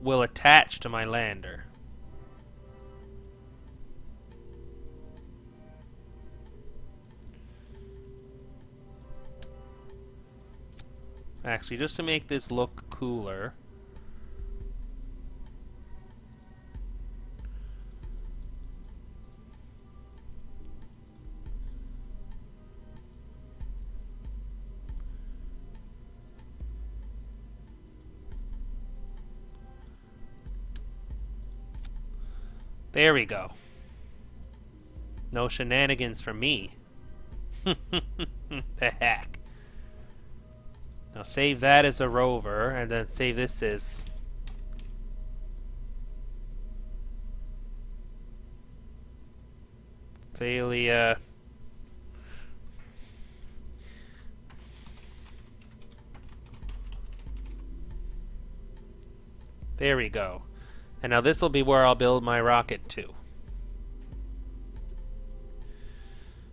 will attach to my lander. Actually, just to make this look cooler, there we go. No shenanigans from me. The heck. Now save that as a rover, and then save this as Thalia. There we go. And now this will be where I'll build my rocket to.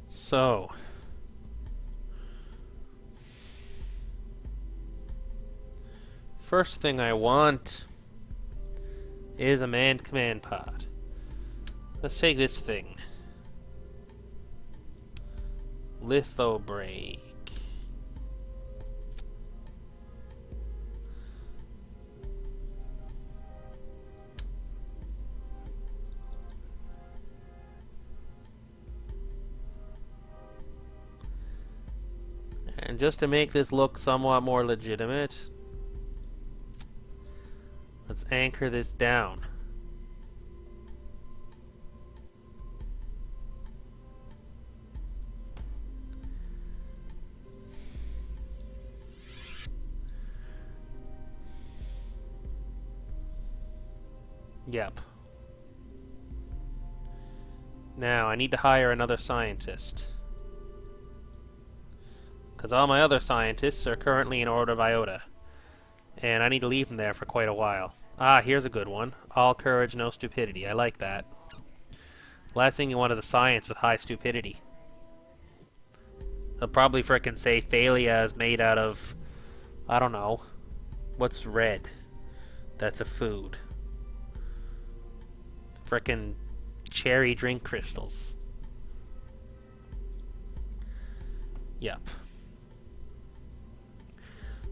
So, first thing I want is a manned command pod. Let's take this thing. Litho brake. And just to make this look somewhat more legitimate, let's anchor this down. Yep. Now, I need to hire another scientist. Because all my other scientists are currently in Order of Iota. And I need to leave them there for quite a while. Ah, here's a good one. All courage, no stupidity. I like that. Last thing you want is a science with high stupidity. They'll probably frickin' say Thalia is made out of... I don't know. What's red? That's a food. Frickin' cherry drink crystals. Yep.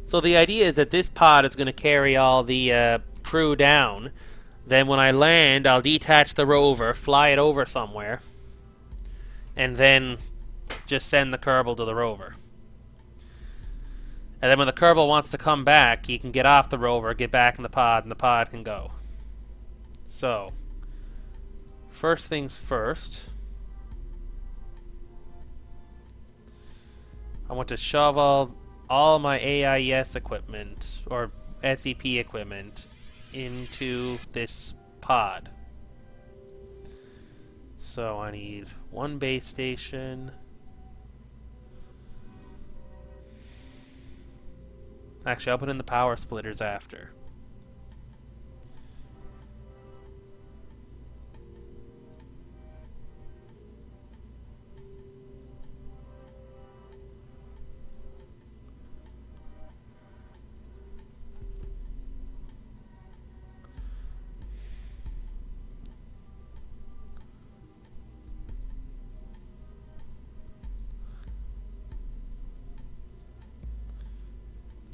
So the idea is that this pod is going to carry all the crew down. Then when I land, I'll detach the rover, fly it over somewhere, and then just send the Kerbal to the rover. And then when the Kerbal wants to come back, he can get off the rover, get back in the pod, and the pod can go. So, first things first, I want to shove all my AIS equipment, or SEP equipment, into this pod. So I need one base station. Actually, I'll put in the power splitters after.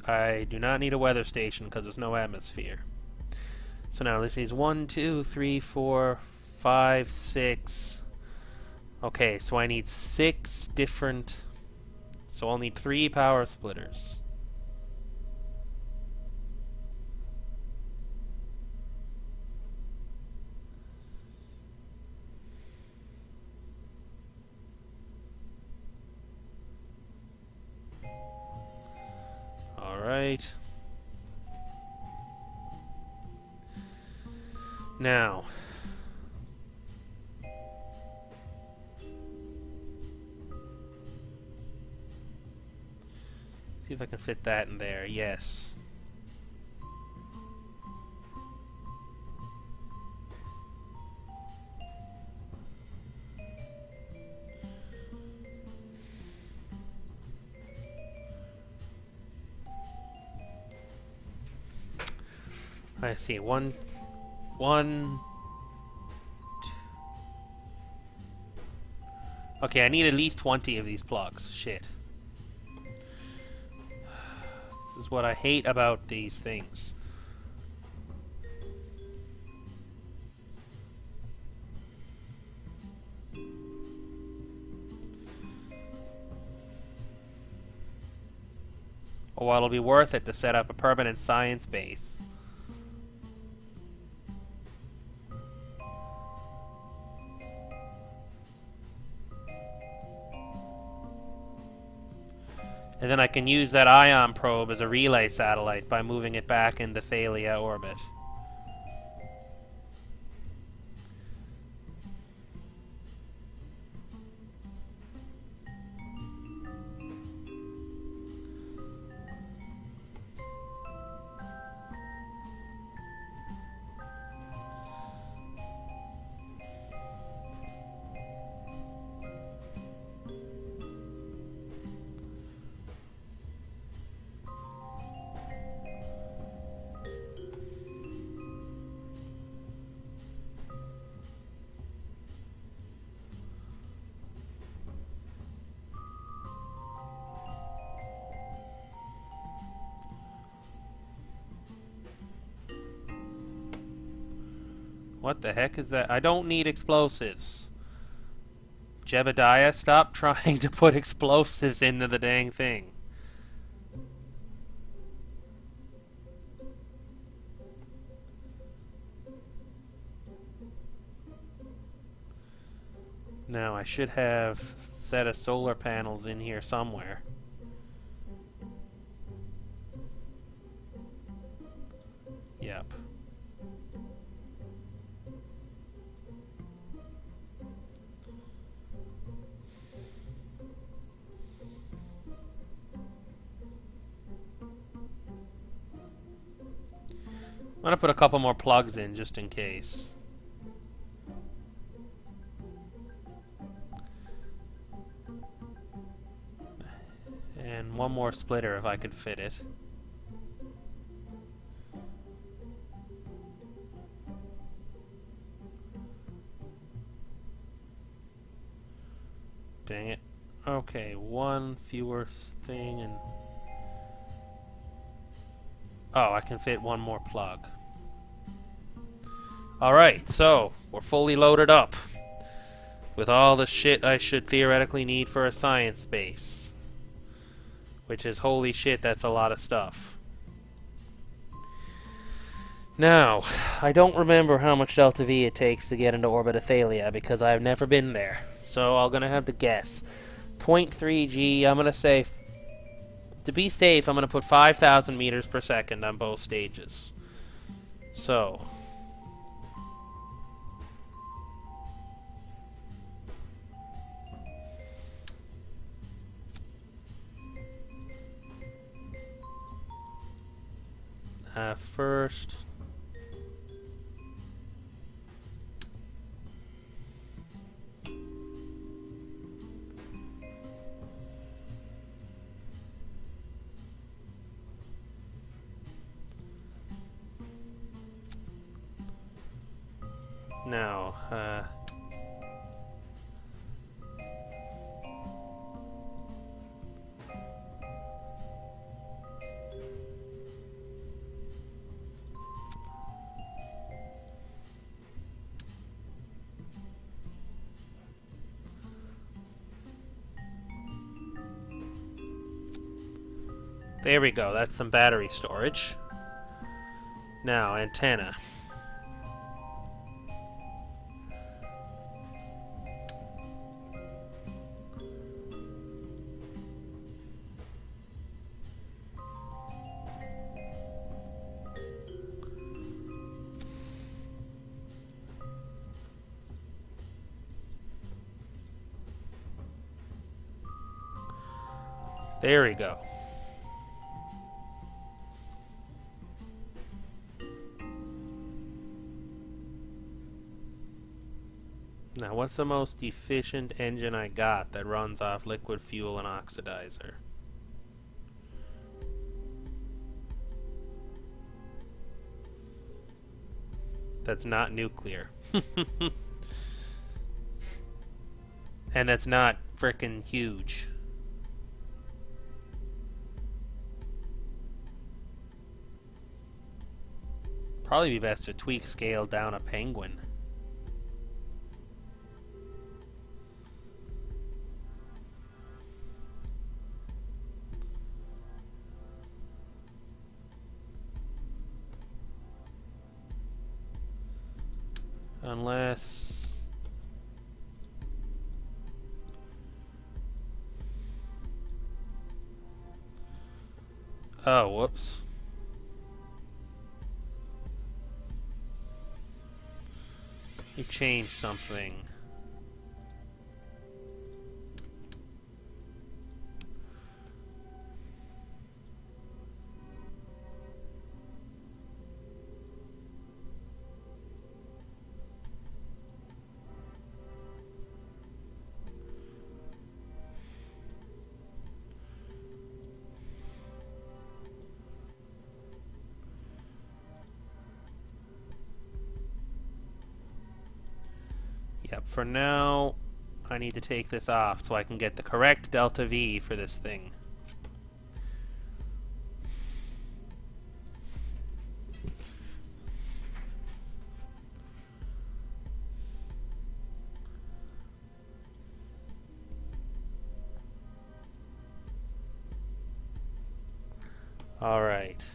I do not need a weather station because there's no atmosphere. So now this is 1, 2, 3, 4, 5, 6. Okay, so I need 6 different... So I'll need 3 power splitters. Alright. Now, see if I can fit that in there. Yes. I see. One. Okay, I need at least 20 of these plugs. Shit. This is what I hate about these things. Oh, well, it'll be worth it to set up a permanent science base. And then I can use that ion probe as a relay satellite by moving it back into Thalia orbit. What the heck is that? I don't need explosives. Jebediah, stop trying to put explosives into the dang thing. Now, I should have a set of solar panels in here somewhere. Yep. I'm gonna put a couple more plugs in just in case. And one more splitter if I could fit it. Dang it. Okay, one fewer thing and... Oh, I can fit one more plug. Alright, so we're fully loaded up with all the shit I should theoretically need for a science base. Which is, holy shit, that's a lot of stuff. Now, I don't remember how much Delta V it takes to get into orbit of Thalia because I've never been there. So I'm going to have to guess. 0.3 G, I'm going to say... To be safe, I'm going to put 5,000 meters per second on both stages. So... first... Now, there we go, that's some battery storage. Now, antenna. There we go. Now, what's the most efficient engine I got that runs off liquid fuel and oxidizer? That's not nuclear. And that's not frickin' huge. Probably be best to tweak scale down a penguin. Unless... Oh, whoops. You changed something. Yep, for now, I need to take this off so I can get the correct delta V for this thing. Alright.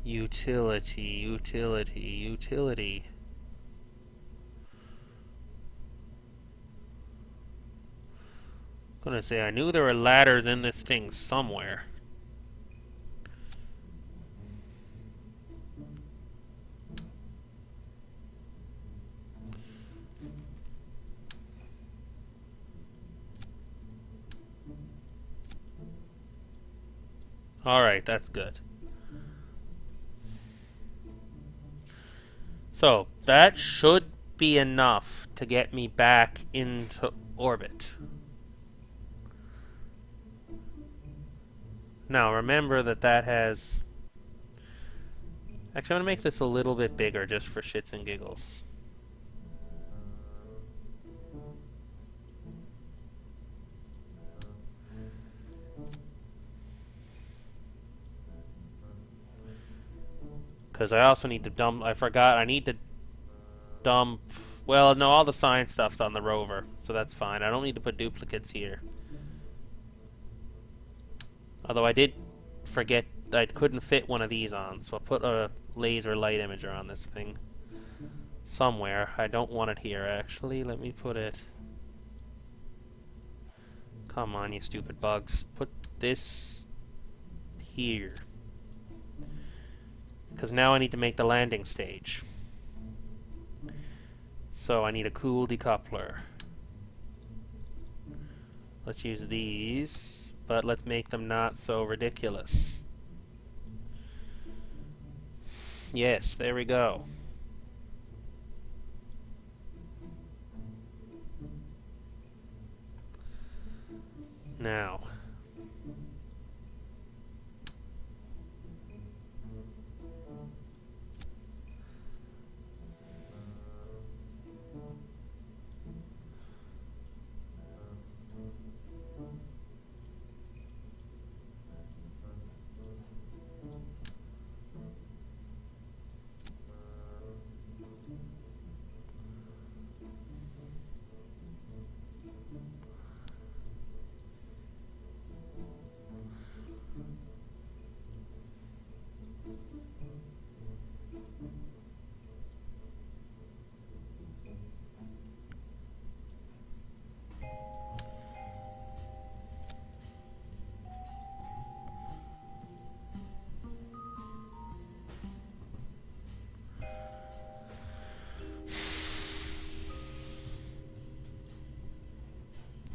Utility, utility, utility. Gonna say, I knew there were ladders in this thing somewhere. Alright, that's good. So, that should be enough to get me back into orbit. Now, remember that has... Actually, I'm going to make this a little bit bigger just for shits and giggles. Because I also need to dump... I forgot, I need to dump... Well, no, all the science stuff's on the rover, so that's fine. I don't need to put duplicates here. Although I did forget I couldn't fit one of these on, so I'll put a laser light imager on this thing. Somewhere. I don't want it here, actually. Let me put it... Come on, you stupid bugs. Put this... here. Because now I need to make the landing stage. So I need a cool decoupler. Let's use these, but let's make them not so ridiculous. Yes, there we go. Now.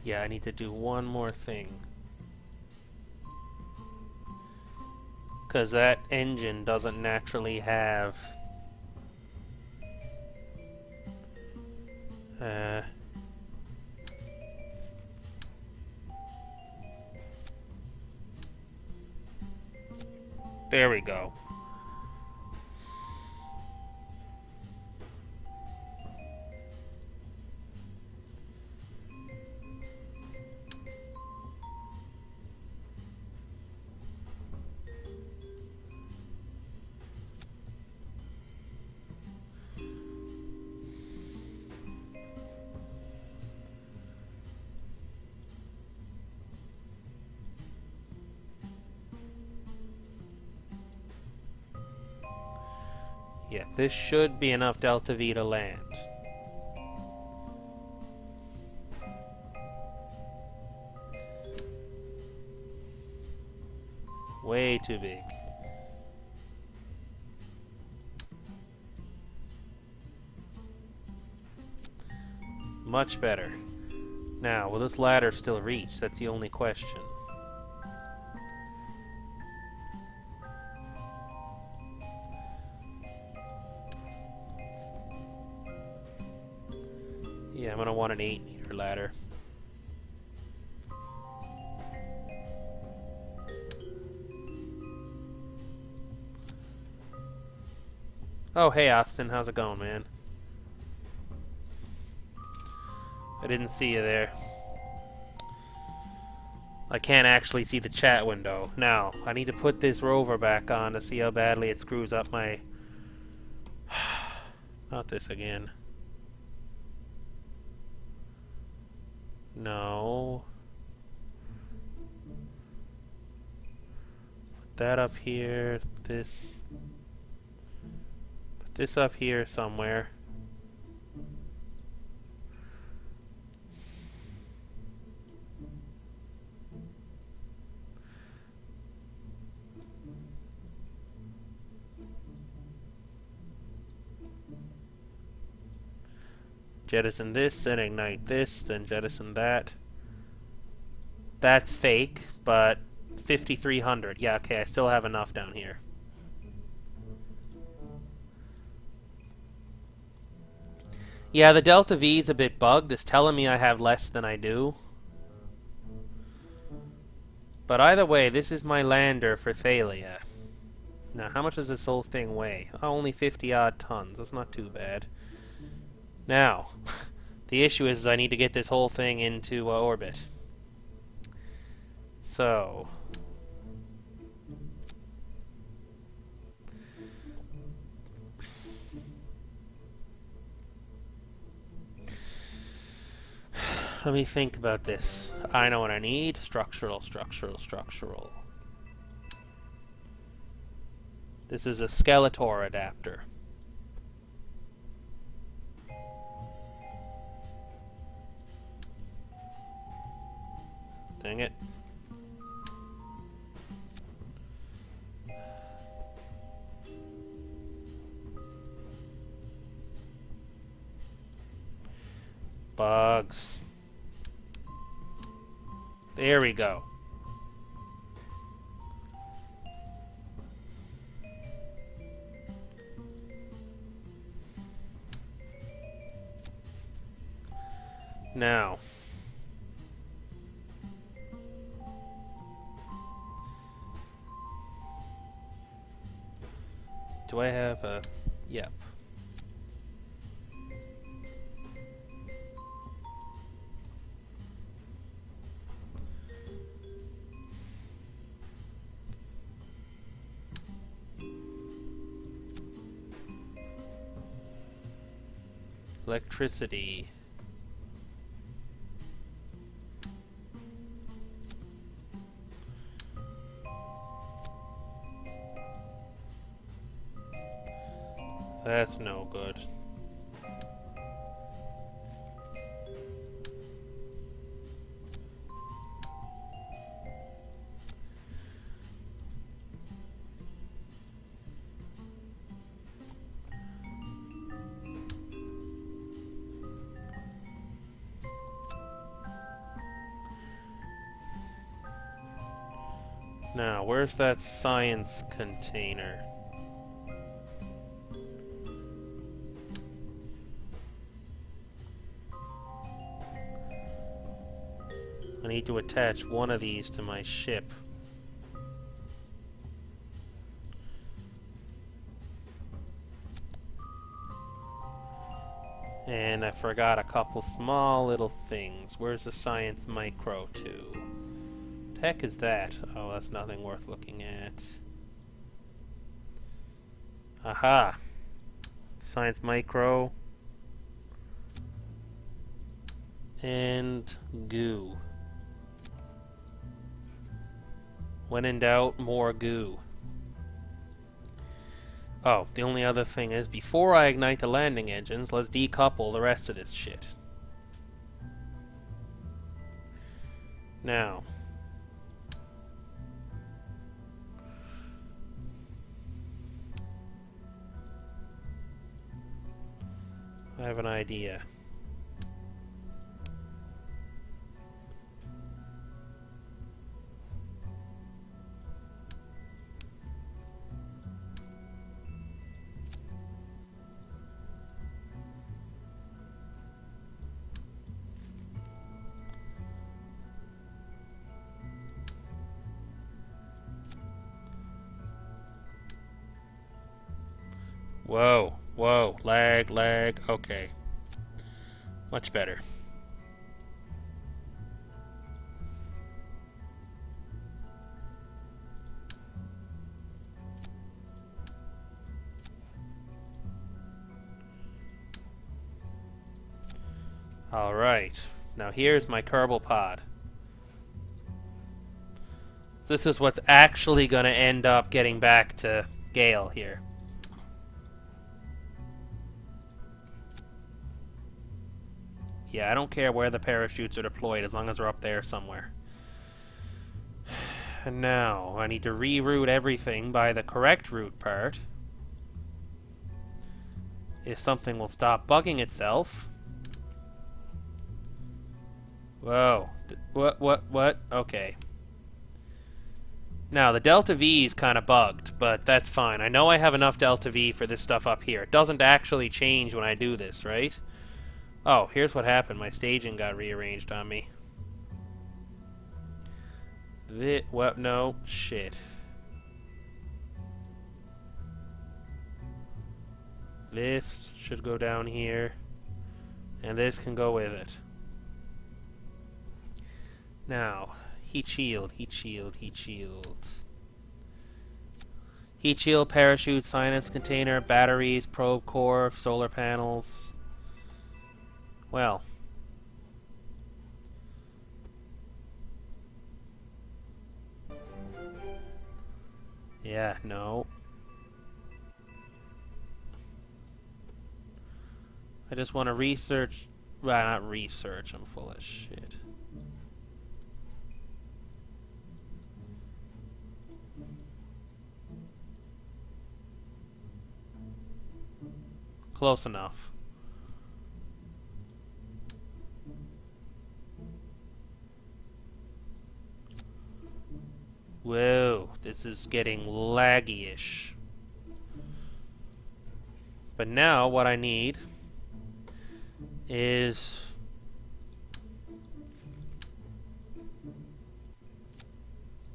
Yeah, I need to do one more thing. Because that engine doesn't naturally have... There we go. Yeah, this should be enough delta V to land. Way too big. Much better. Now, will this ladder still reach? That's the only question. Yeah, I'm gonna want an 8-meter ladder. Oh, hey Austin, how's it going, man? I didn't see you there. I can't actually see the chat window. Now, I need to put this rover back on to see how badly it screws up my... Not this again. No. Put that up here. This. Put this up here somewhere. Jettison this, then ignite this, then jettison that. That's fake, but 5,300. Yeah, okay, I still have enough down here. Yeah, the delta V is a bit bugged. It's telling me I have less than I do. But either way, this is my lander for Thalia. Now, how much does this whole thing weigh? Oh, only 50 odd tons. That's not too bad. Now, the issue is I need to get this whole thing into orbit. So, let me think about this. I know what I need. Structural, structural, structural. This is a Skeletor adapter. Dang it. Bugs. There we go. Now, do I have a... Yep. Electricity. That's no good. Now, where's that science container? I need to attach one of these to my ship. And I forgot a couple small little things. Where's the science micro to? The heck is that? Oh, that's nothing worth looking at. Aha! Science micro. And goo. When in doubt, more goo. Oh, the only other thing is, before I ignite the landing engines, let's decouple the rest of this shit. Now. I have an idea. Whoa, whoa, lag, lag, okay. Much better. Alright, now here's my Kerbal pod. This is what's actually going to end up getting back to Gale here. Yeah, I don't care where the parachutes are deployed as long as they're up there somewhere. And now, I need to reroute everything by the correct route part. If something will stop bugging itself. Whoa. What? Okay. Now, the Delta V is kind of bugged, but that's fine. I know I have enough Delta V for this stuff up here. It doesn't actually change when I do this, right? Oh, here's what happened. My staging got rearranged on me. What? No. Shit. This should go down here. And this can go with it. Now, heat shield, heat shield, heat shield. Heat shield, parachute, science container, batteries, probe core, solar panels. Well. Yeah, no. I just want to research. Well, not research, I'm full of shit. Close enough. Whoa, this is getting laggy-ish. But now what I need is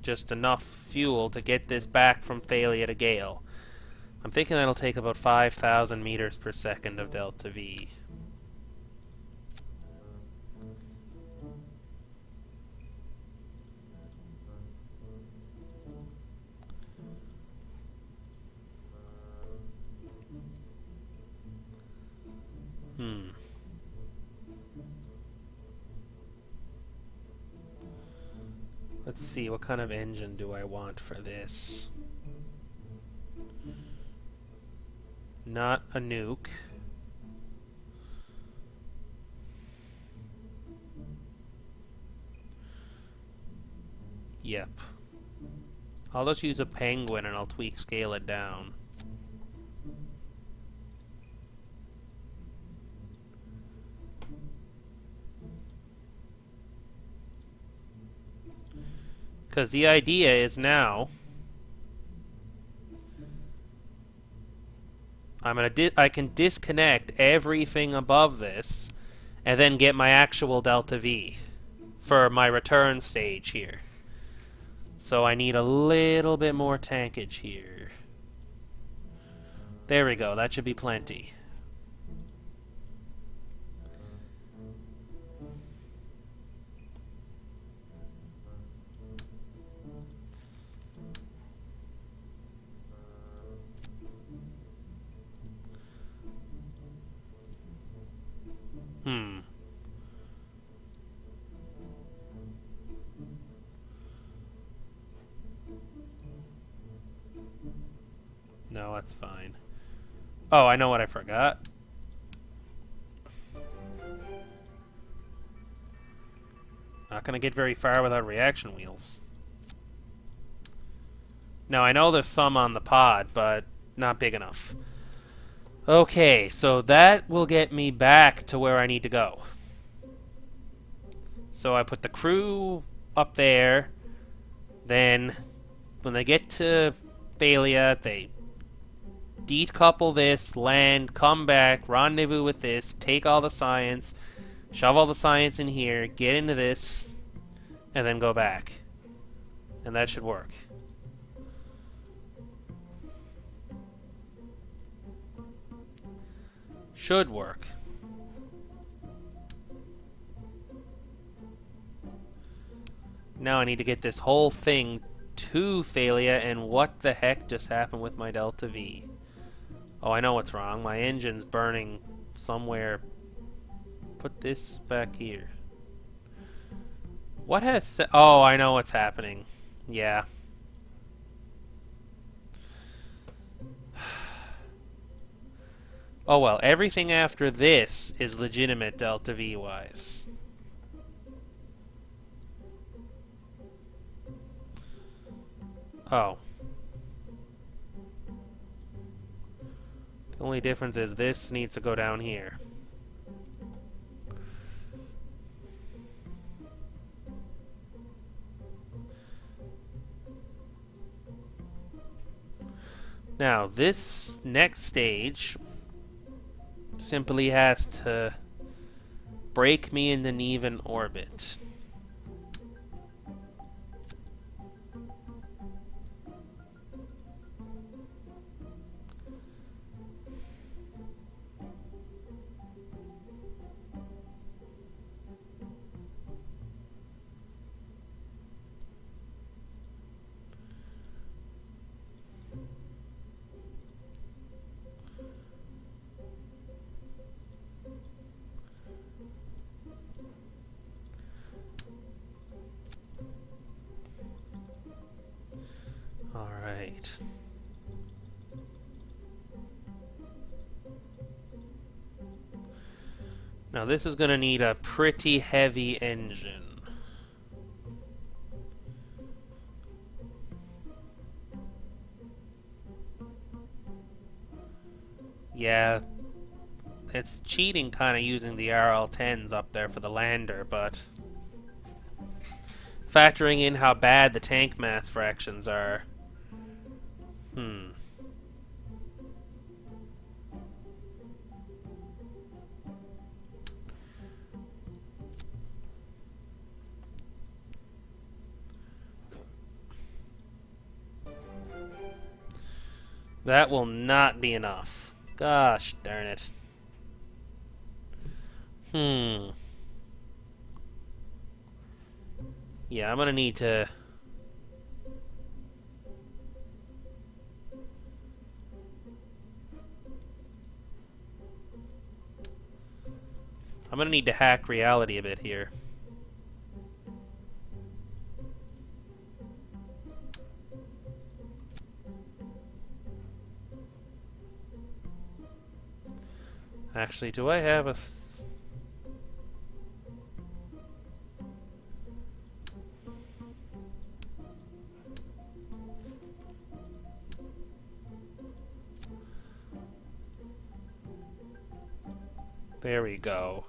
just enough fuel to get this back from Thalia to Gale. I'm thinking that'll take about 5,000 meters per second of Delta V. Let's see, what kind of engine do I want for this? Not a nuke. Yep. I'll just use a penguin and I'll scale it down. Because the idea is now I can disconnect everything above this and then get my actual Delta V for my return stage here. So I need a little bit more tankage here. There we go, that should be plenty. No, that's fine. Oh, I know what I forgot. Not gonna get very far without reaction wheels. Now, I know there's some on the pod, but not big enough. Okay, so that will get me back to where I need to go. So I put the crew up there. Then, when they get to Thalia, they decouple this, land, come back, rendezvous with this, take all the science, shove all the science in here, get into this, and then go back. And that should work. Should work. Now I need to get this whole thing to Thalia, and what the heck just happened with my Delta V? Oh, I know what's wrong. My engine's burning somewhere. Put this back here. What has... Oh, I know what's happening. Yeah. Oh well, everything after this is legitimate Delta V-wise. Oh. The only difference is this needs to go down here. Now, this next stage simply has to break me in an even orbit. Alright. Now this is going to need a pretty heavy engine. Yeah, it's cheating kind of using the RL-10s up there for the lander, but factoring in how bad the tank mass fractions are. That will not be enough. Gosh darn it. Yeah, I'm gonna need to... I'm gonna need to hack reality a bit here. Actually, do I have a... There we go.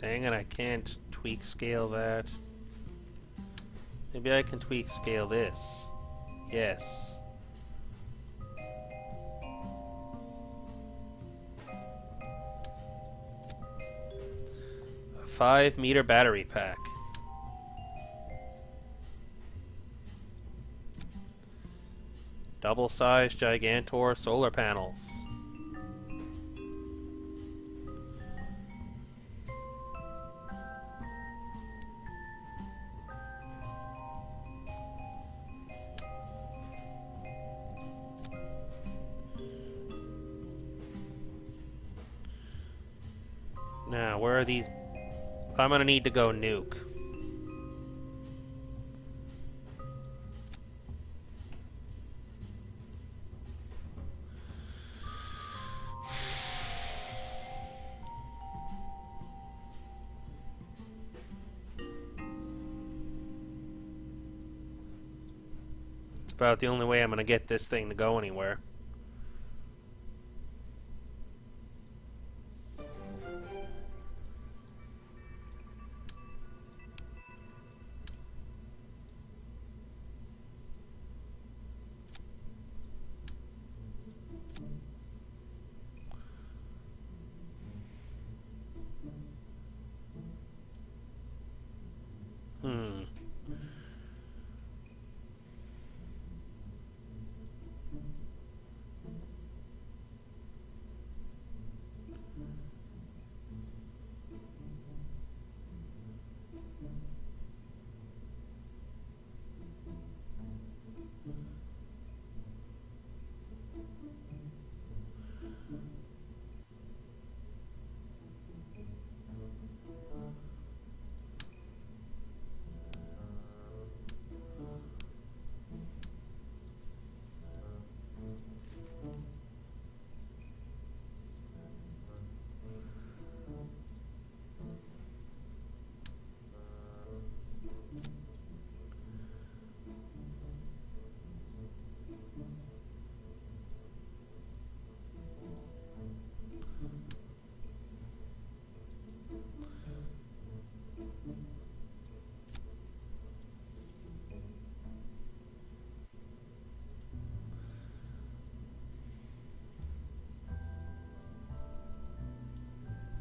Dang it, I can't tweak scale that. Maybe I can tweak scale this. Yes. A 5-meter battery pack. Double-sized Gigantor solar panels. Now, where are these? I'm gonna need to go nuke. It's about the only way I'm gonna get this thing to go anywhere. Hmm.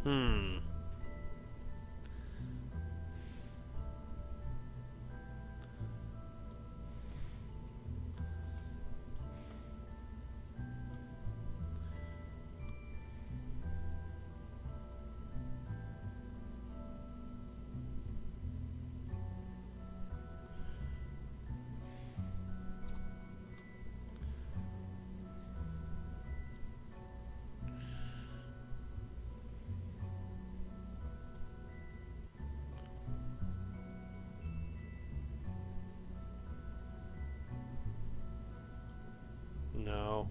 Hmm. No.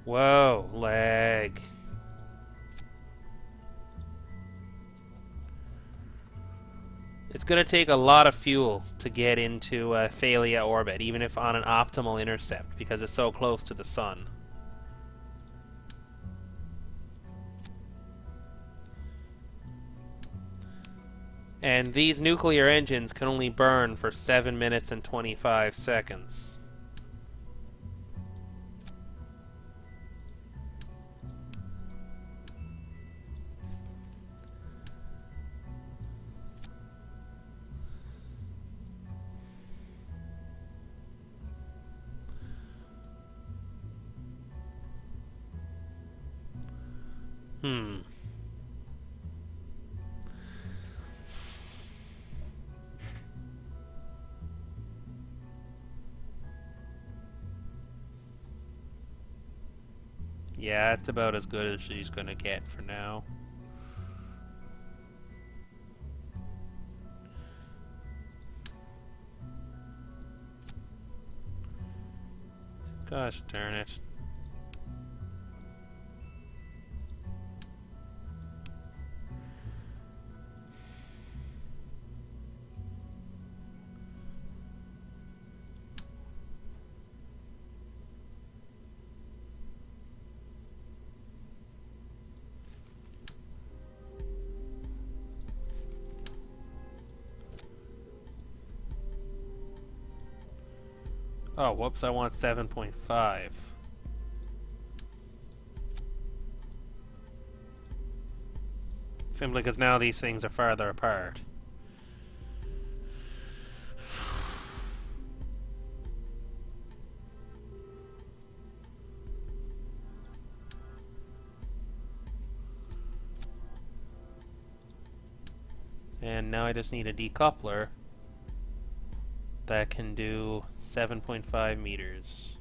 Whoa, lag. It's going to take a lot of fuel to get into Thalia orbit, even if on an optimal intercept, because it's so close to the sun. And these nuclear engines can only burn for 7 minutes and 25 seconds. Hmm. Yeah, it's about as good as she's gonna get for now. Gosh darn it. Oh, whoops, I want 7.5. Simply because now these things are farther apart. And now I just need a decoupler that can do 7.5 meters.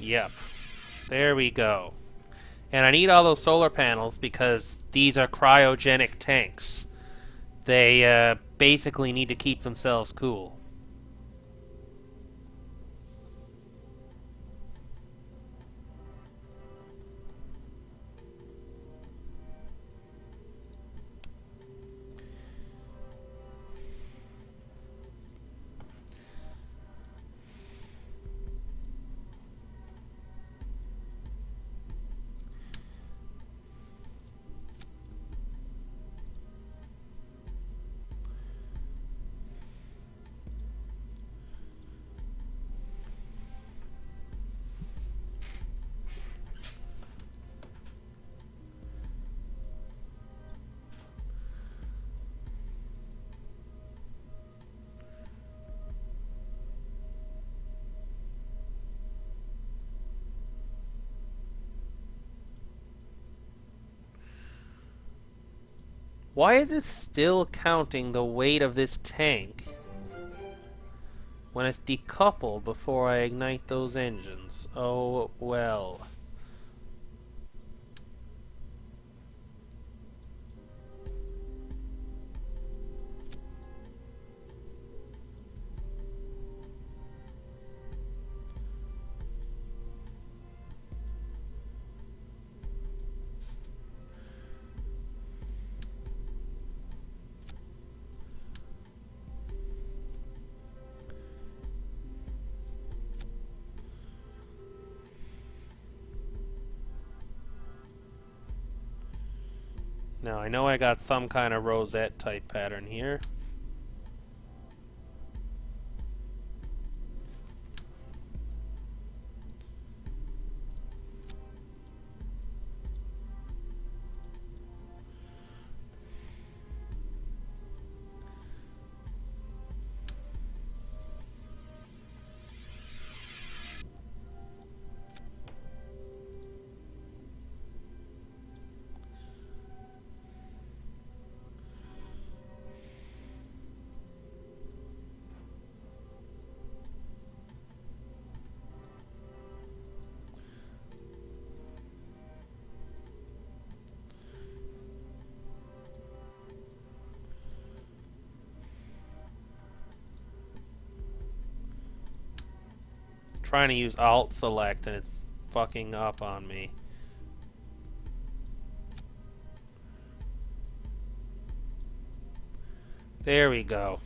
Yep. There we go. And I need all those solar panels because these are cryogenic tanks. They basically need to keep themselves cool. Why is it still counting the weight of this tank when it's decoupled before I ignite those engines? Oh, well. Now, I know I got some kind of rosette type pattern here. Trying to use Alt Select and it's fucking up on me. There we go.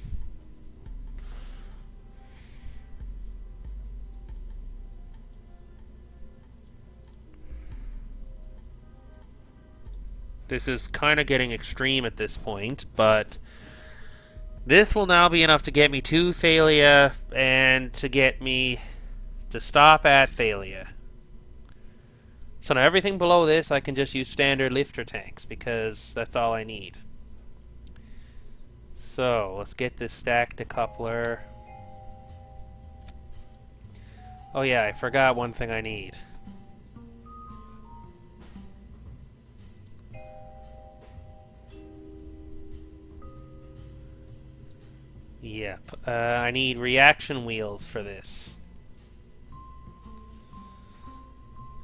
This is kind of getting extreme at this point, but this will now be enough to get me to Thalia and to get me to stop at Thalia. So now everything below this I can just use standard lifter tanks because that's all I need. So let's get this stack decoupler. Oh yeah, I forgot one thing I need. Yep, I need reaction wheels for this.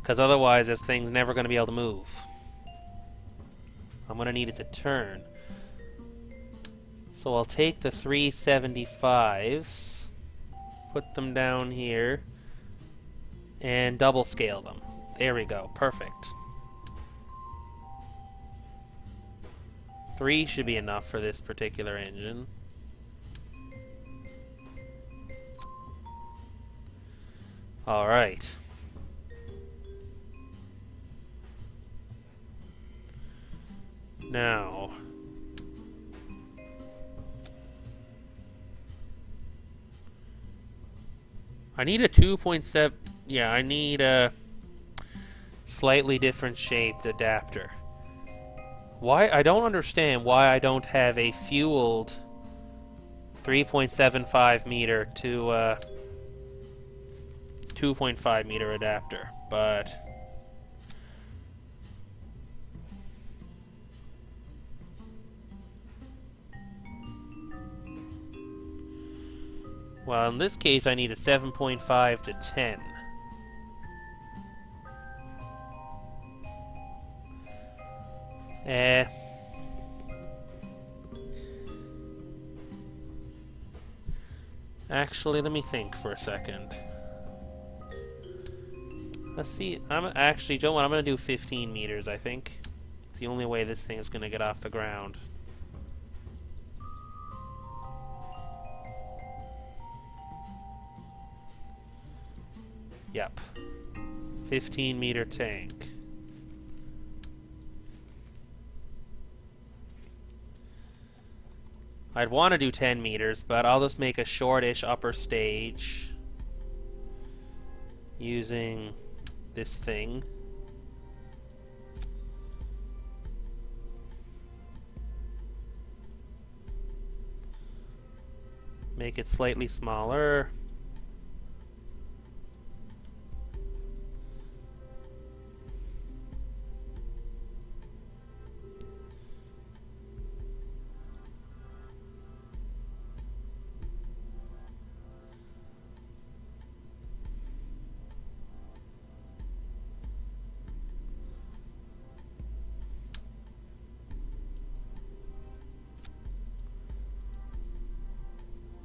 Because otherwise this thing's never going to be able to move. I'm going to need it to turn. So I'll take the 375s, put them down here, and double scale them. There we go, perfect. 3 should be enough for this particular engine. Alright. Now, I need a 2.7. Yeah, I need a slightly different shaped adapter. Why? I don't understand why I don't have a fueled 3.75 meter to 2.5 meter adapter, but well, in this case I need a 7.5 to 10. Actually, let me think for a second. Let's see. I'm actually, Joe, I'm gonna do 15 meters. I think it's the only way this thing is gonna get off the ground. Yep. 15-meter tank. I'd want to do 10 meters, but I'll just make a shortish upper stage using this thing. Make it slightly smaller.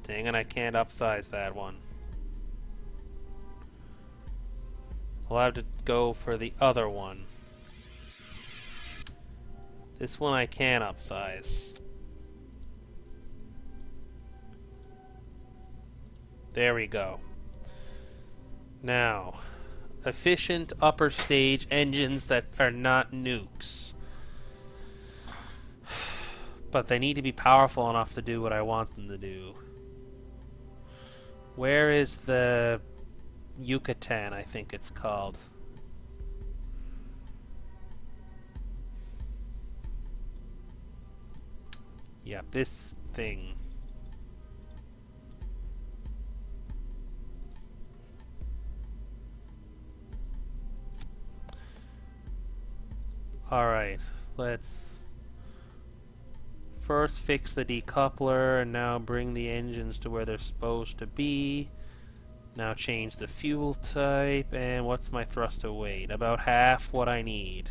Dang it, I can't upsize that one. I'll have to go for the other one. This one I can upsize. There we go. Now, efficient upper stage engines that are not nukes. But they need to be powerful enough to do what I want them to do. Where is the Yucatan, I think it's called. Yeah, this thing. Alright, let's first fix the decoupler and now bring the engines to where they're supposed to be. Now change the fuel type, and what's my thruster weight? About half what I need.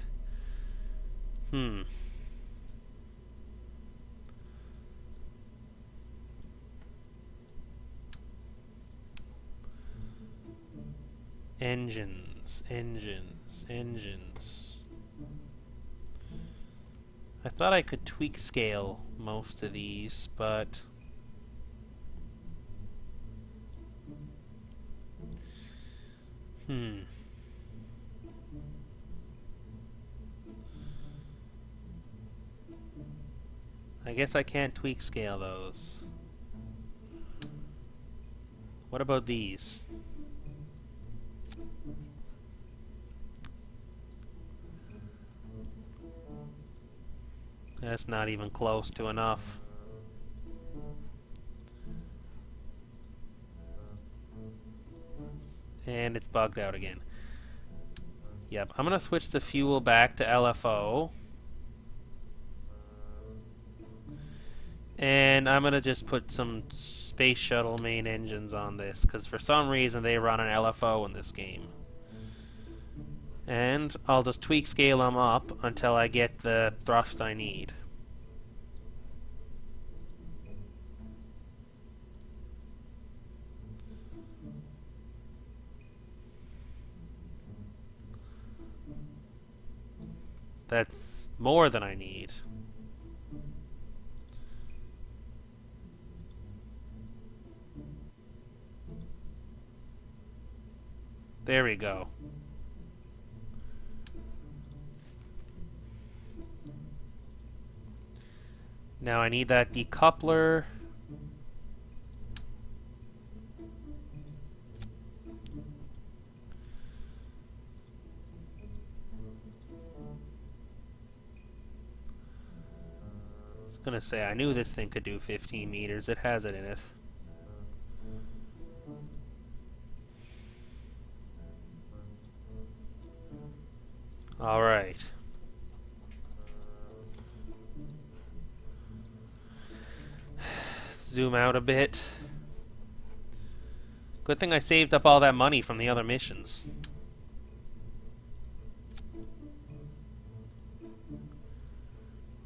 Engines. I thought I could tweak scale most of these, but I guess I can't tweak scale those. What about these? That's not even close to enough. And it's bugged out again. Yep, I'm gonna switch the fuel back to LFO. And I'm gonna just put some space shuttle main engines on this, because for some reason they run an LFO in this game. And I'll just tweak scale them up until I get the thrust I need. That's more than I need. There we go. Now I need that decoupler. I was gonna say, I knew this thing could do 15 meters. It has it in it. Alright. Zoom out a bit. Good thing I saved up all that money from the other missions.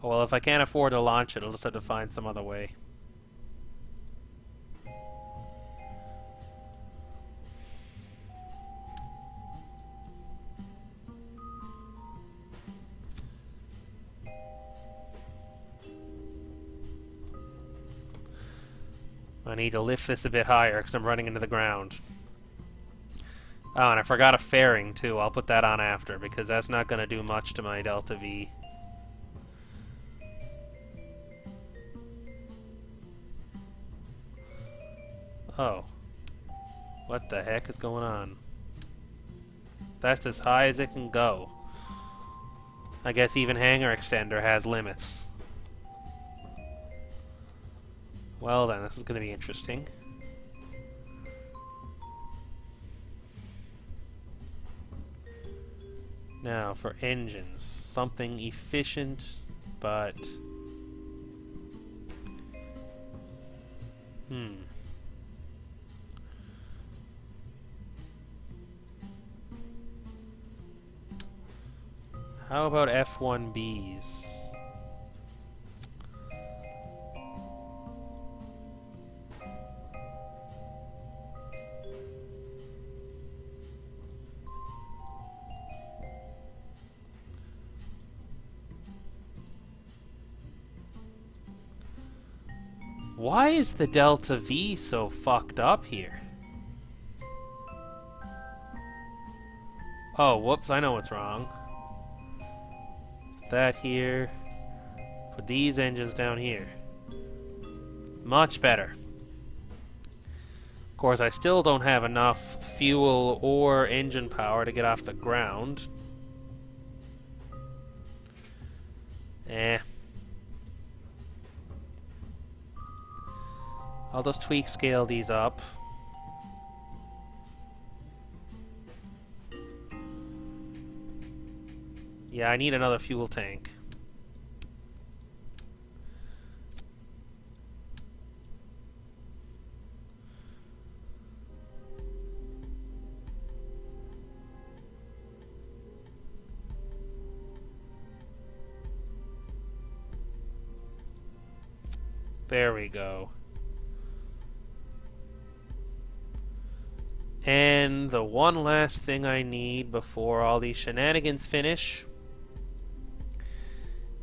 Oh, well, if I can't afford to launch it, I'll just have to find some other way. I need to lift this a bit higher because I'm running into the ground. Oh, and I forgot a fairing too. I'll put that on after because that's not going to do much to my Delta V. Oh. What the heck is going on? That's as high as it can go. I guess even hangar extender has limits. Well then, this is going to be interesting. Now, for engines. Something efficient, but... How about F1Bs? Why is the Delta V so fucked up here? Oh, whoops, I know what's wrong. That here. Put these engines down here. Much better. Of course, I still don't have enough fuel or engine power to get off the ground. I'll just tweak scale these up. Yeah, I need another fuel tank. There we go. And the one last thing I need before all these shenanigans finish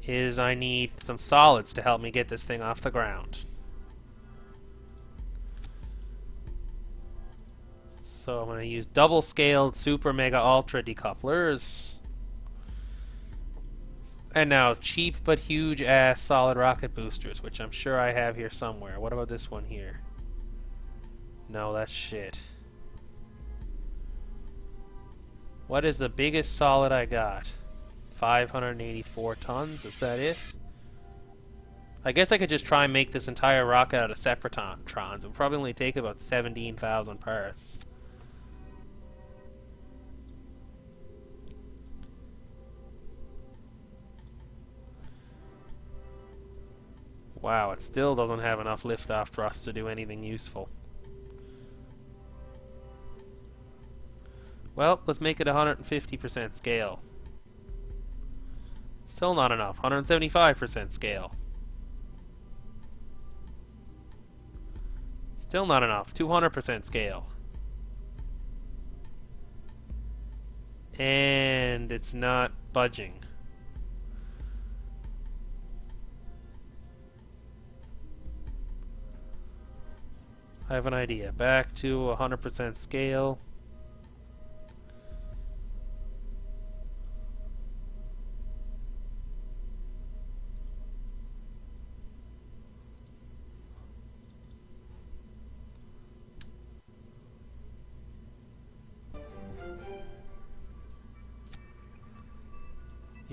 is I need some solids to help me get this thing off the ground. So I'm going to use double-scaled super mega ultra decouplers. And now cheap but huge ass solid rocket boosters, which I'm sure I have here somewhere. What about this one here? No, that's shit. What is the biggest solid I got? 584 tons, is that it? I guess I could just try and make this entire rocket out of separatrons. It would probably only take about 17,000 parts. Wow, it still doesn't have enough liftoff thrust to do anything useful. Well, let's make it 150% scale. Still not enough. 175% scale. Still not enough. 200% scale. And it's not budging. I have an idea. Back to 100% scale.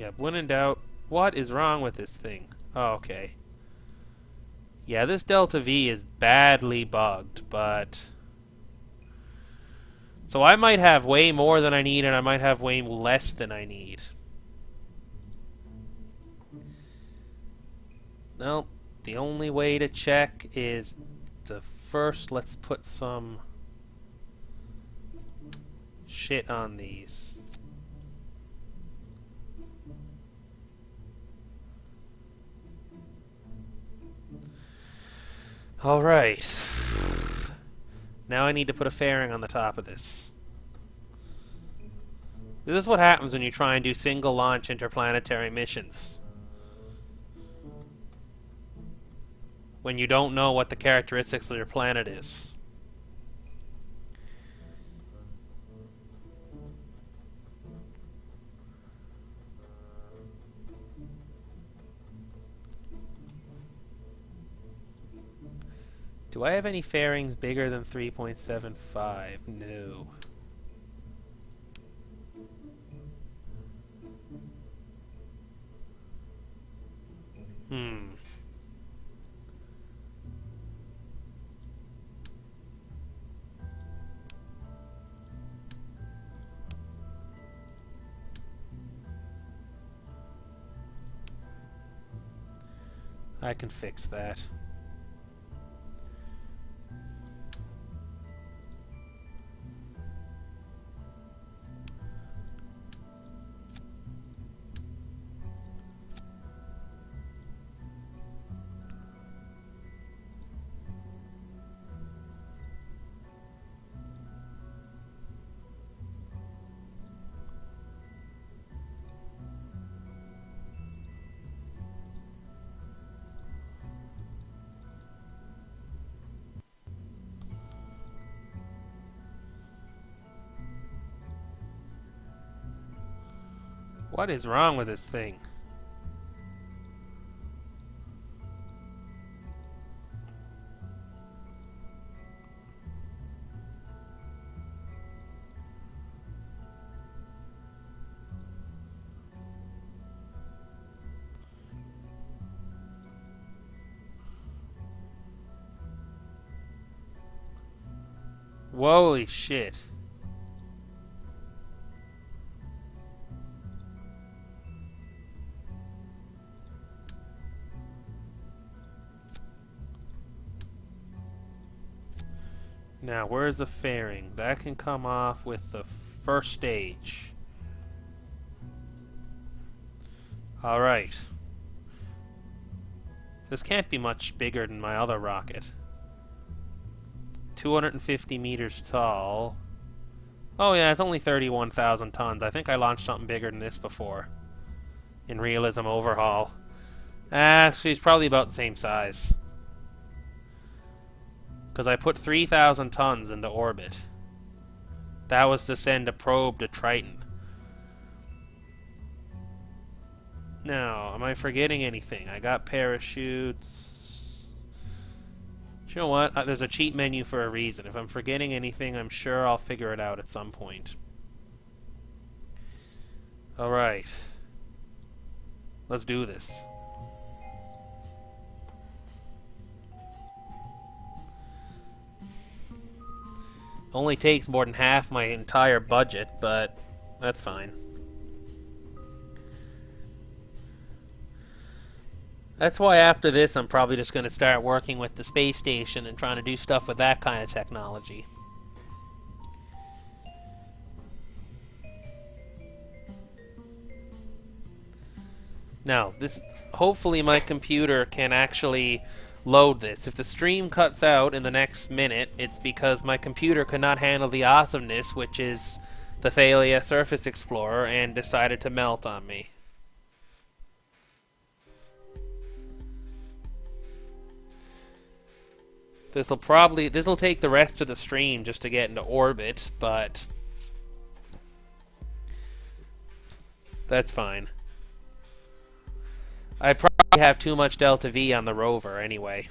Yeah, when in doubt, what is wrong with this thing? Oh, okay. Yeah, this Delta V is badly bugged, but... So I might have way more than I need, and I might have way less than I need. Well, the only way to check is to first let's put some shit on these. Alright. Now I need to put a fairing on the top of this. This is what happens when you try and do single launch interplanetary missions. When you don't know what the characteristics of your planet is. Do I have any fairings bigger than 3.75? No. I can fix that. What is wrong with this thing? Holy shit. Now, where's the fairing? That can come off with the first stage. Alright. This can't be much bigger than my other rocket. 250 meters tall. Oh yeah, it's only 31,000 tons. I think I launched something bigger than this before. In Realism Overhaul. Actually, it's probably about the same size. Because I put 3,000 tons into orbit. That was to send a probe to Triton. Now, am I forgetting anything? I got parachutes. Do you know what? There's a cheat menu for a reason. If I'm forgetting anything, I'm sure I'll figure it out at some point. Alright. Let's do this. Only takes more than half my entire budget, but that's fine. That's why after this I'm probably just going to start working with the space station and trying to do stuff with that kind of technology. Now, hopefully my computer can actually load this. If the stream cuts out in the next minute, it's because my computer could not handle the awesomeness, which is the Thalia Surface Explorer, and decided to melt on me. This'll take the rest of the stream just to get into orbit, but that's fine. I probably have too much Delta V on the rover anyway.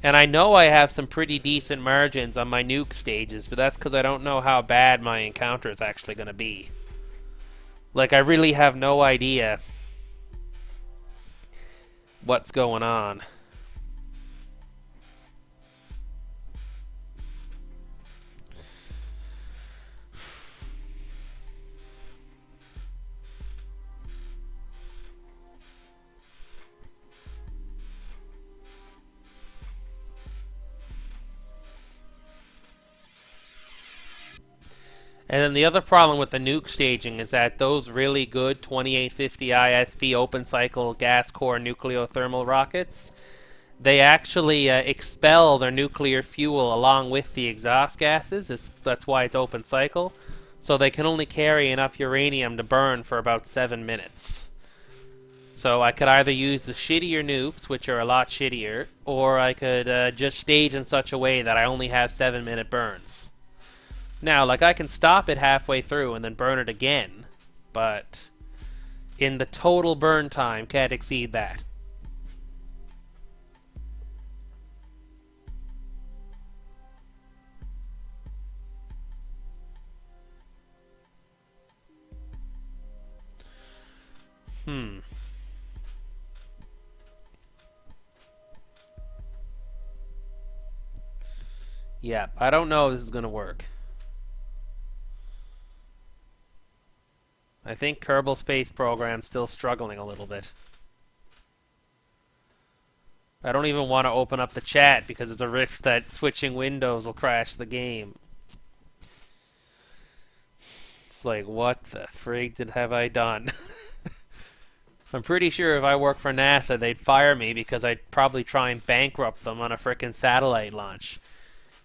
And I know I have some pretty decent margins on my nuke stages, but that's because I don't know how bad my encounter is actually going to be. Like, I really have no idea what's going on. And then the other problem with the nuke staging is that those really good 2850 ISP open cycle gas core nucleothermal rockets, they actually expel their nuclear fuel along with the exhaust gases. That's why it's open cycle. So they can only carry enough uranium to burn for about 7 minutes. So I could either use the shittier nukes, which are a lot shittier, or I could just stage in such a way that I only have 7-minute burns. Now, like, I can stop it halfway through and then burn it again, but in the total burn time, can't exceed that. Yeah, I don't know if this is going to work. I think Kerbal Space Program's still struggling a little bit. I don't even want to open up the chat because there's a risk that switching windows will crash the game. It's like, what the frig have I done? I'm pretty sure if I worked for NASA, they'd fire me because I'd probably try and bankrupt them on a frickin' satellite launch.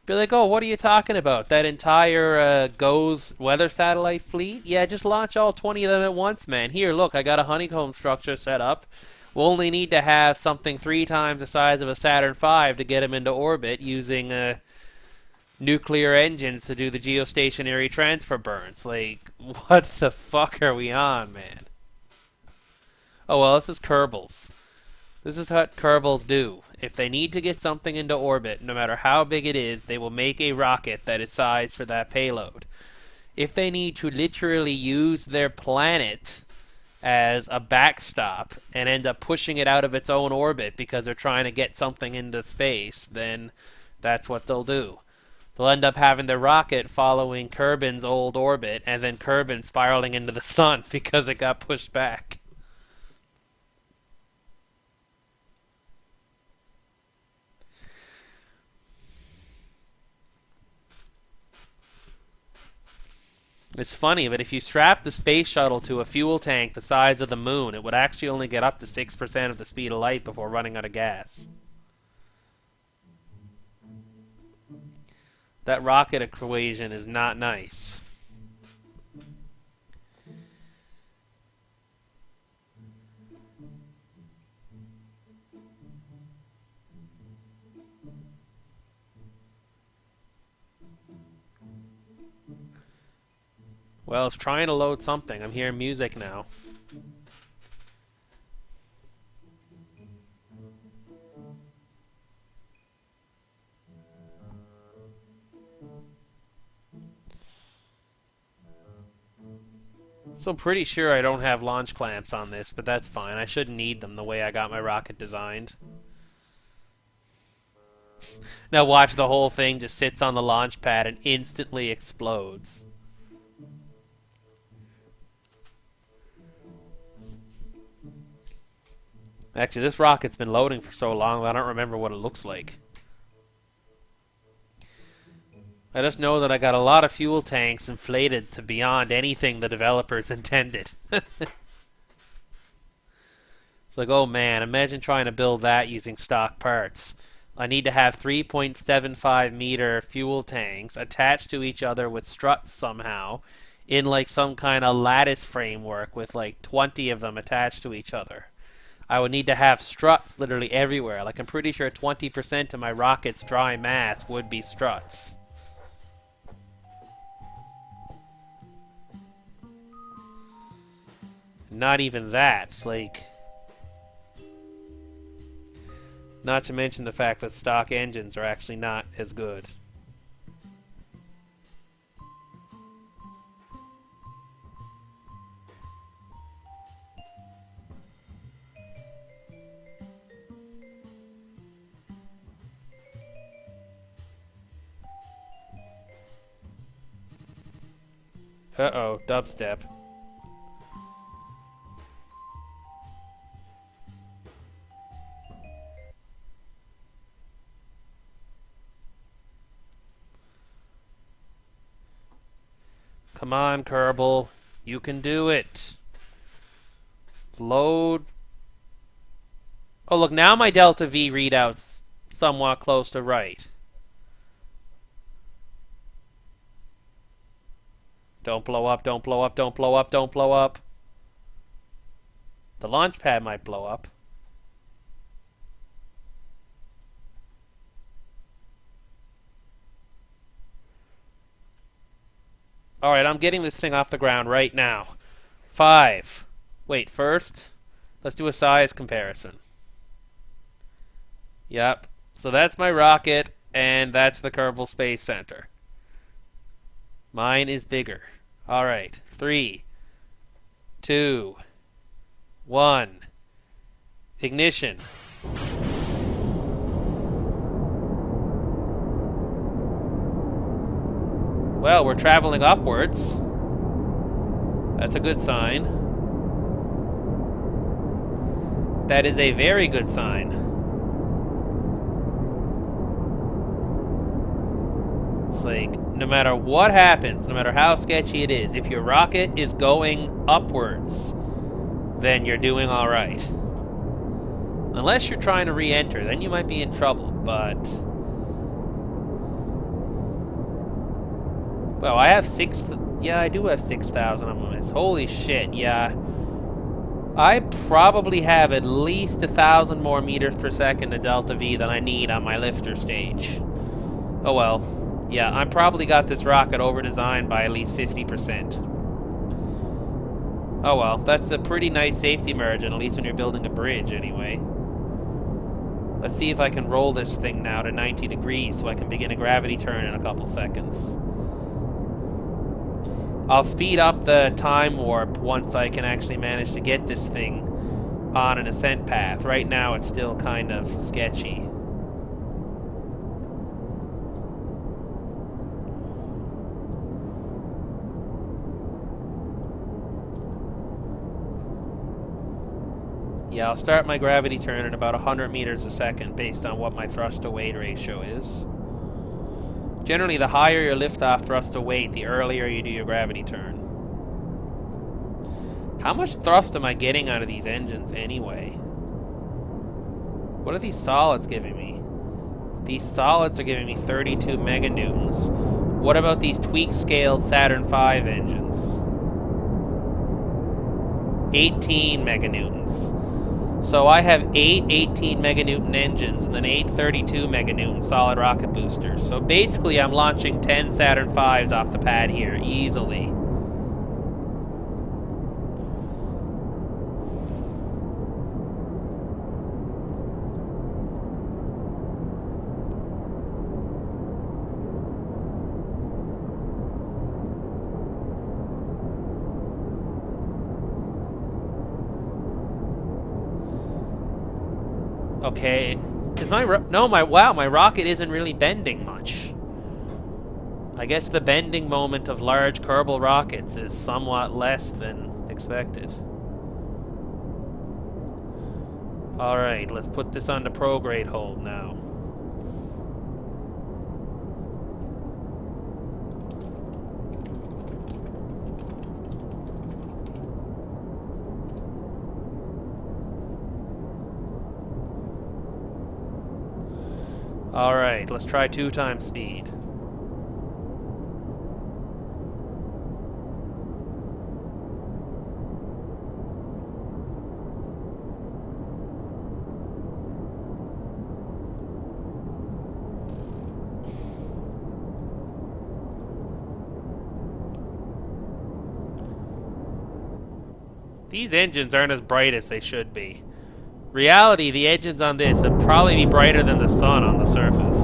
Be like, oh, what are you talking about? That entire GOES weather satellite fleet? Yeah, just launch all 20 of them at once, man. Here, look, I got a honeycomb structure set up. We'll only need to have something 3 times the size of a Saturn V to get them into orbit using nuclear engines to do the geostationary transfer burns. Like, what the fuck are we on, man? Oh, well, this is Kerbals. This is what Kerbals do. If they need to get something into orbit, no matter how big it is, they will make a rocket that is sized for that payload. If they need to literally use their planet as a backstop and end up pushing it out of its own orbit because they're trying to get something into space, then that's what they'll do. They'll end up having their rocket following Kerbin's old orbit and then Kerbin spiraling into the sun because it got pushed back. It's funny, but if you strap the space shuttle to a fuel tank the size of the moon, it would actually only get up to 6% of the speed of light before running out of gas. That rocket equation is not nice. Well, it's trying to load something. I'm hearing music now. So pretty sure I don't have launch clamps on this, but that's fine. I shouldn't need them the way I got my rocket designed. Now watch, the whole thing just sits on the launch pad and instantly explodes. Actually, this rocket's been loading for so long that I don't remember what it looks like. I just know that I got a lot of fuel tanks inflated to beyond anything the developers intended. It's like, oh man, imagine trying to build that using stock parts. I need to have 3.75 meter fuel tanks attached to each other with struts somehow in like some kind of lattice framework with like 20 of them attached to each other. I would need to have struts literally everywhere. Like, I'm pretty sure 20% of my rocket's dry mass would be struts. Not even that. Like, not to mention the fact that stock engines are actually not as good. Uh-oh, dubstep. Come on, Kerbal. You can do it. Load. Oh, look, now my Delta V readout's somewhat close to right. Don't blow up, don't blow up, don't blow up, don't blow up. The launch pad might blow up. Alright, I'm getting this thing off the ground right now. 5. Wait, first, let's do a size comparison. Yep. So that's my rocket, and that's the Kerbal Space Center. Mine is bigger. Alright, 3, 2, 1. Ignition. Well, we're traveling upwards. That's a good sign. That is a very good sign. It's like, no matter what happens, no matter how sketchy it is, if your rocket is going upwards, then you're doing alright. Unless you're trying to re-enter, then you might be in trouble, but... Well, I have yeah, I do have 6,000 on this. Holy shit, yeah. I probably have at least 1,000 more meters per second of Delta V than I need on my lifter stage. Oh well. Yeah, I probably got this rocket over-designed by at least 50%. Oh well, that's a pretty nice safety margin, at least when you're building a bridge anyway. Let's see if I can roll this thing now to 90 degrees so I can begin a gravity turn in a couple seconds. I'll speed up the time warp once I can actually manage to get this thing on an ascent path. Right now it's still kind of sketchy. Yeah, I'll start my gravity turn at about 100 meters a second based on what my thrust-to-weight ratio is. Generally, the higher your liftoff thrust-to-weight, the earlier you do your gravity turn. How much thrust am I getting out of these engines anyway? What are these solids giving me? These solids are giving me 32 meganewtons. What about these tweak-scaled Saturn V engines? 18 meganewtons. So I have 8 18 meganewton engines and then 8 32 meganewton solid rocket boosters. So basically I'm launching 10 Saturn V's off the pad here, easily. Okay, is my my rocket isn't really bending much. I guess the bending moment of large Kerbal rockets is somewhat less than expected. Alright, let's put this on the prograde hold now. Alright, let's try 2 times speed. These engines aren't as bright as they should be. Reality, the engines on this would probably be brighter than the sun on the surface.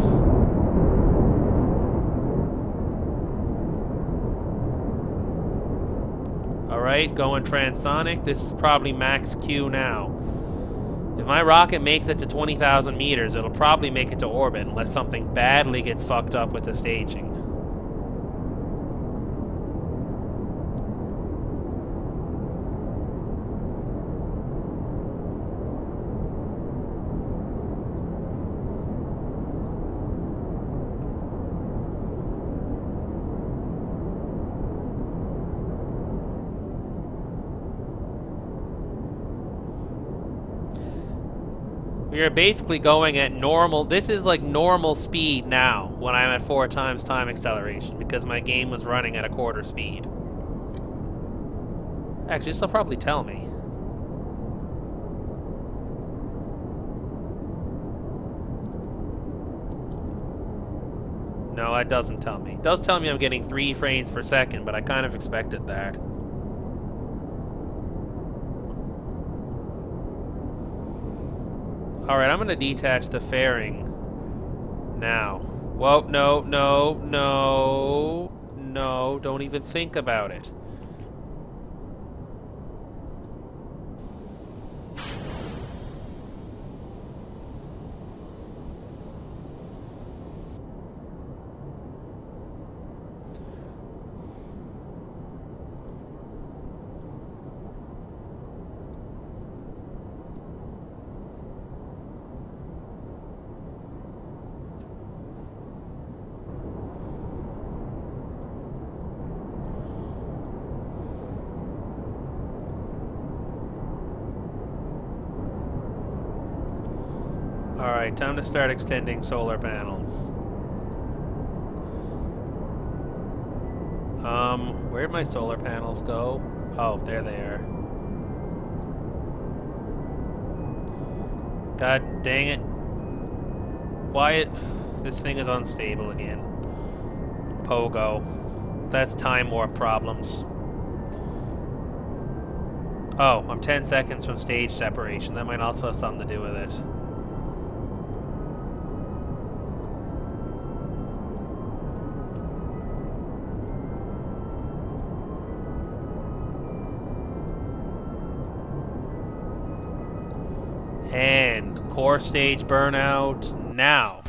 Alright, going transonic. This is probably max Q now. If my rocket makes it to 20,000 meters, it'll probably make it to orbit unless something badly gets fucked up with the staging. We are basically going at normal. This is like normal speed now when I'm at 4 times time acceleration because my game was running at a quarter speed. Actually, this will probably tell me. No, it doesn't tell me. It does tell me I'm getting 3 frames per second, but I kind of expected that. Alright, I'm going to detach the fairing now. Whoa, no, no, no, no, don't even think about it. Alright, time to start extending solar panels. Where'd my solar panels go? Oh, there they are. God dang it. Wyatt, this thing is unstable again. Pogo. That's time warp problems. Oh, I'm 10 seconds from stage separation. That might also have something to do with it. And core stage burnout now.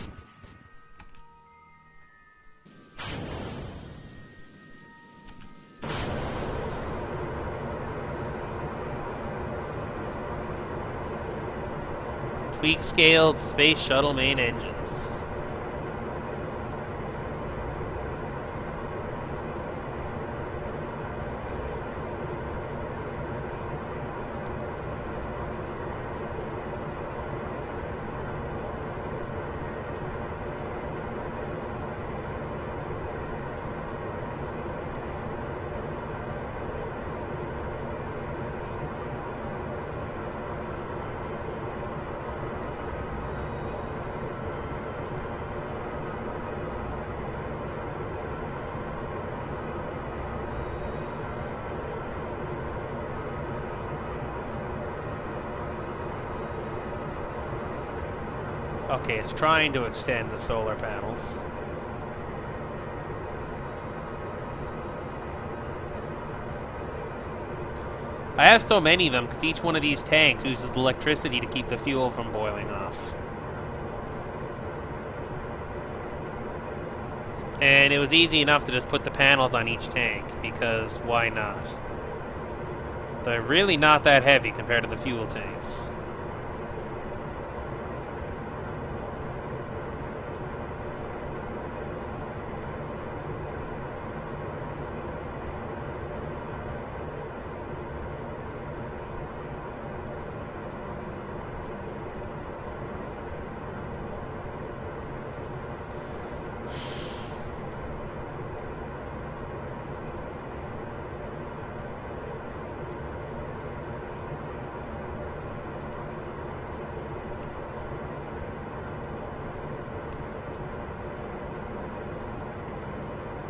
Tweak scaled space shuttle main engines. Okay, it's trying to extend the solar panels. I have so many of them because each one of these tanks uses electricity to keep the fuel from boiling off. And it was easy enough to just put the panels on each tank, because why not? They're really not that heavy compared to the fuel tanks.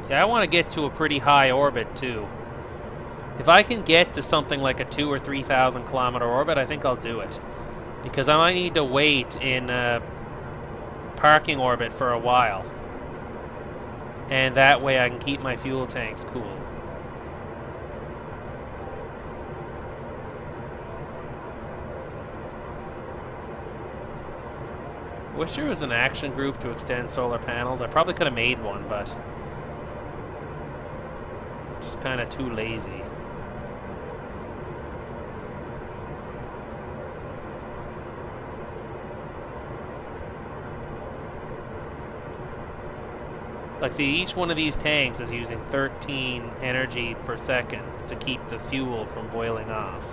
Yeah, I want to get to a pretty high orbit, too. If I can get to something like a 2,000 or 3,000 kilometer orbit, I think I'll do it. Because I might need to wait in parking orbit for a while. And that way I can keep my fuel tanks cool. Wish there was an action group to extend solar panels. I probably could have made one, but just kind of too lazy. Like, see, each one of these tanks is using 13 energy per second to keep the fuel from boiling off.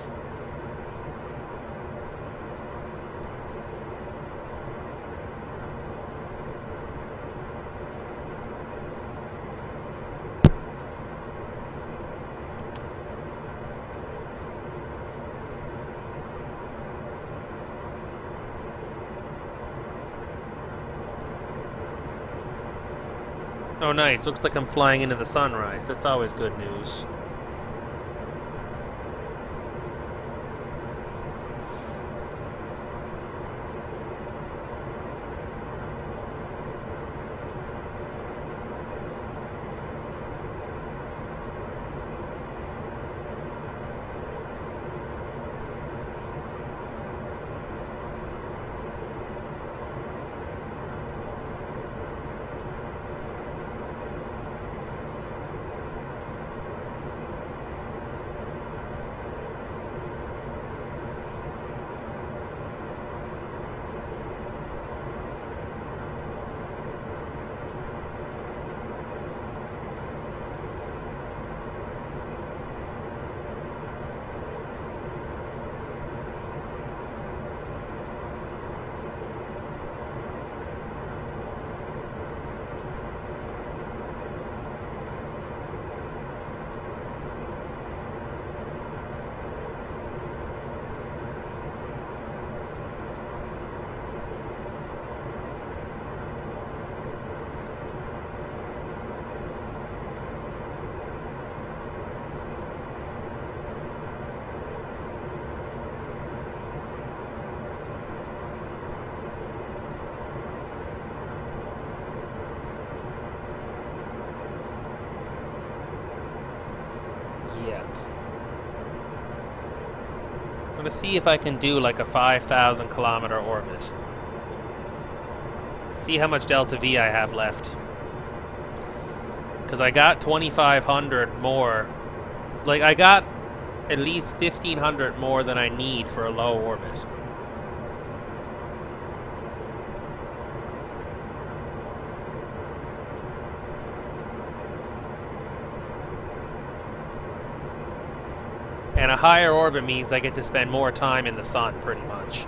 Oh, nice. Looks like I'm flying into the sunrise. That's always good news. I'm gonna see if I can do like a 5,000 kilometer orbit. See how much delta V I have left. Because I got 2,500 more. Like, I got at least 1,500 more than I need for a low orbit. And a higher orbit means I get to spend more time in the sun, pretty much.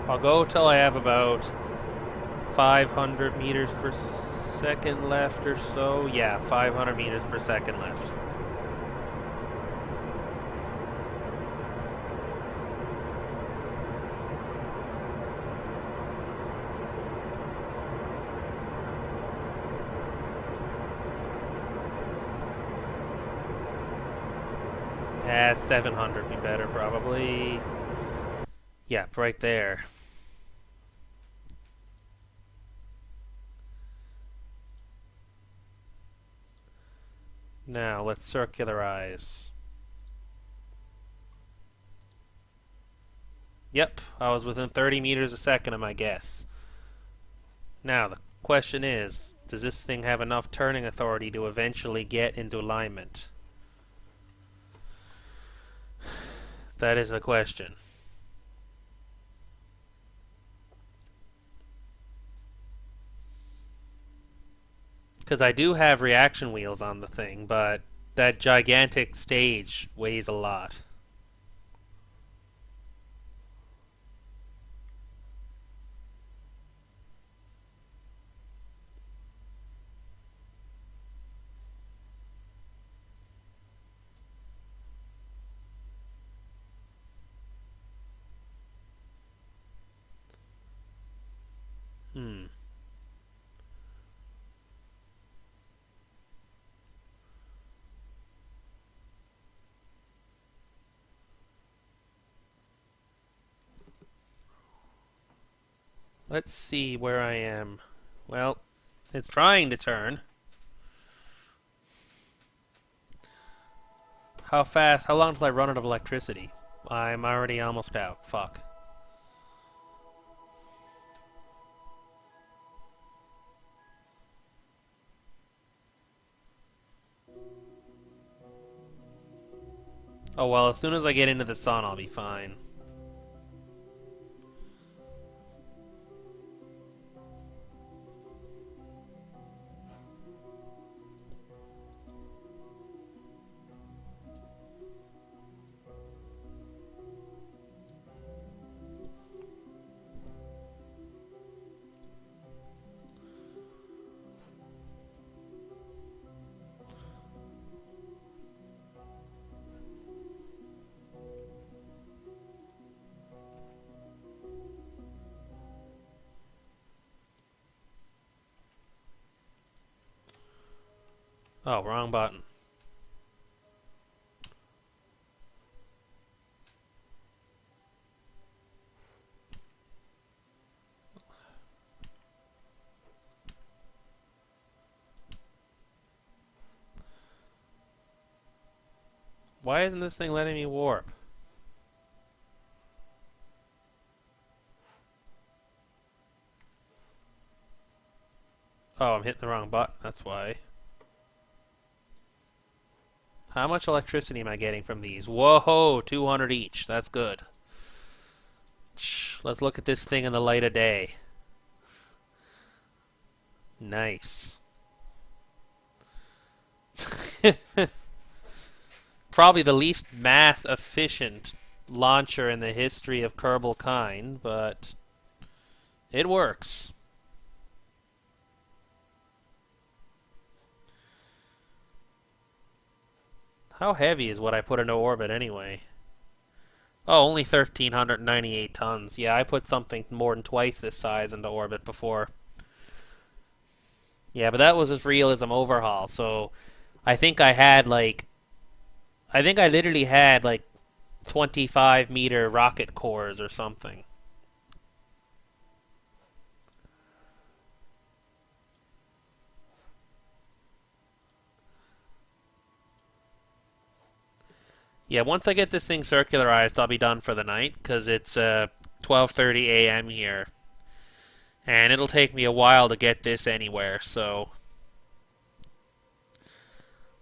I'll go till I have about 500 meters per second left or so. Yeah, 500 meters per second left. Yeah, 700 be better probably. Yep, right there. Now, let's circularize. Yep, I was within 30 meters a second of my guess. Now, the question is, does this thing have enough turning authority to eventually get into alignment? That is the question. Because I do have reaction wheels on the thing, but that gigantic stage weighs a lot. Hmm. Let's see where I am. Well, it's trying to turn. How fast? How long till I run out of electricity? I'm already almost out. Fuck. Oh well, as soon as I get into the sun, I'll be fine. Oh, wrong button. Why isn't this thing letting me warp? Oh, I'm hitting the wrong button, that's why. How much electricity am I getting from these? Whoa, 200 each. That's good. Let's look at this thing in the light of day. Nice. Probably the least mass efficient launcher in the history of Kerbal kind, but it works. How heavy is what I put into orbit anyway? Oh, only 1,398 tons. Yeah, I put something more than twice this size into orbit before. Yeah, but that was his realism overhaul, so I think I had like I think I literally had like 25-meter rocket cores or something. Yeah, once I get this thing circularized, I'll be done for the night because it's 12:30 a.m. here, and it'll take me a while to get this anywhere. So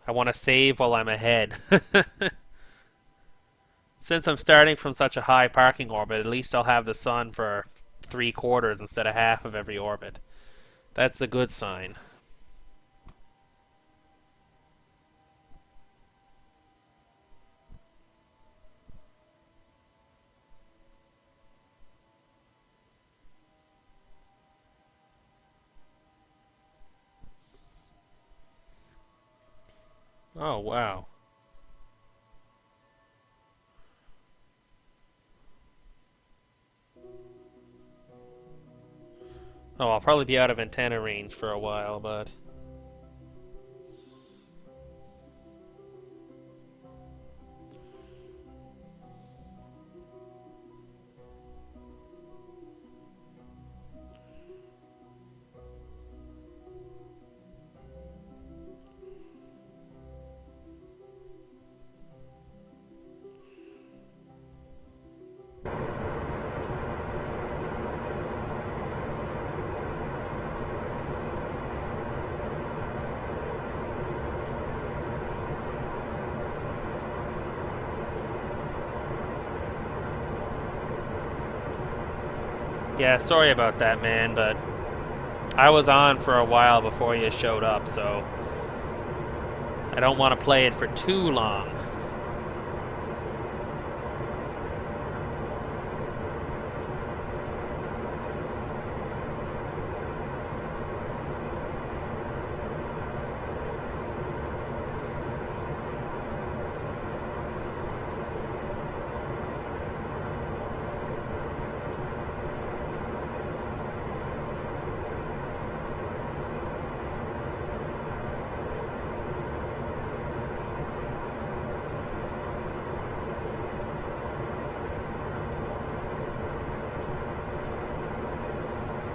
I want to save while I'm ahead. Since I'm starting from such a high parking orbit, at least I'll have the sun for 3/4 instead of half of every orbit. That's a good sign. Oh, wow. Oh, I'll probably be out of antenna range for a while, but... Yeah, sorry about that, man, but I was on for a while before you showed up, so I don't want to play it for too long.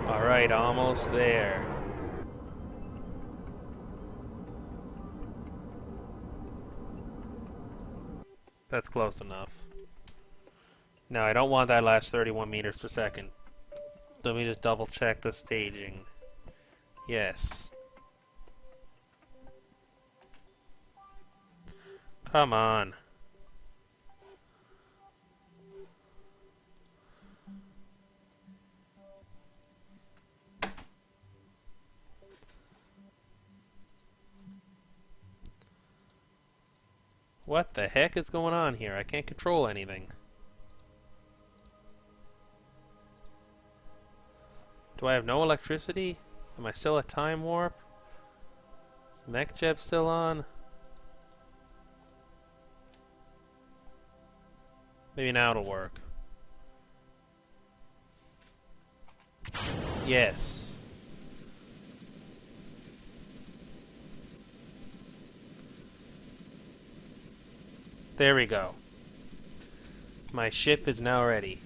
Alright, almost there. That's close enough. No, I don't want that last 31 meters per second. Let me just double check the staging. Yes. Come on. What the heck is going on here? I can't control anything. Do I have no electricity? Am I still at time warp? Is MechJeb still on? Maybe now it'll work. Yes. There we go. My ship is now ready.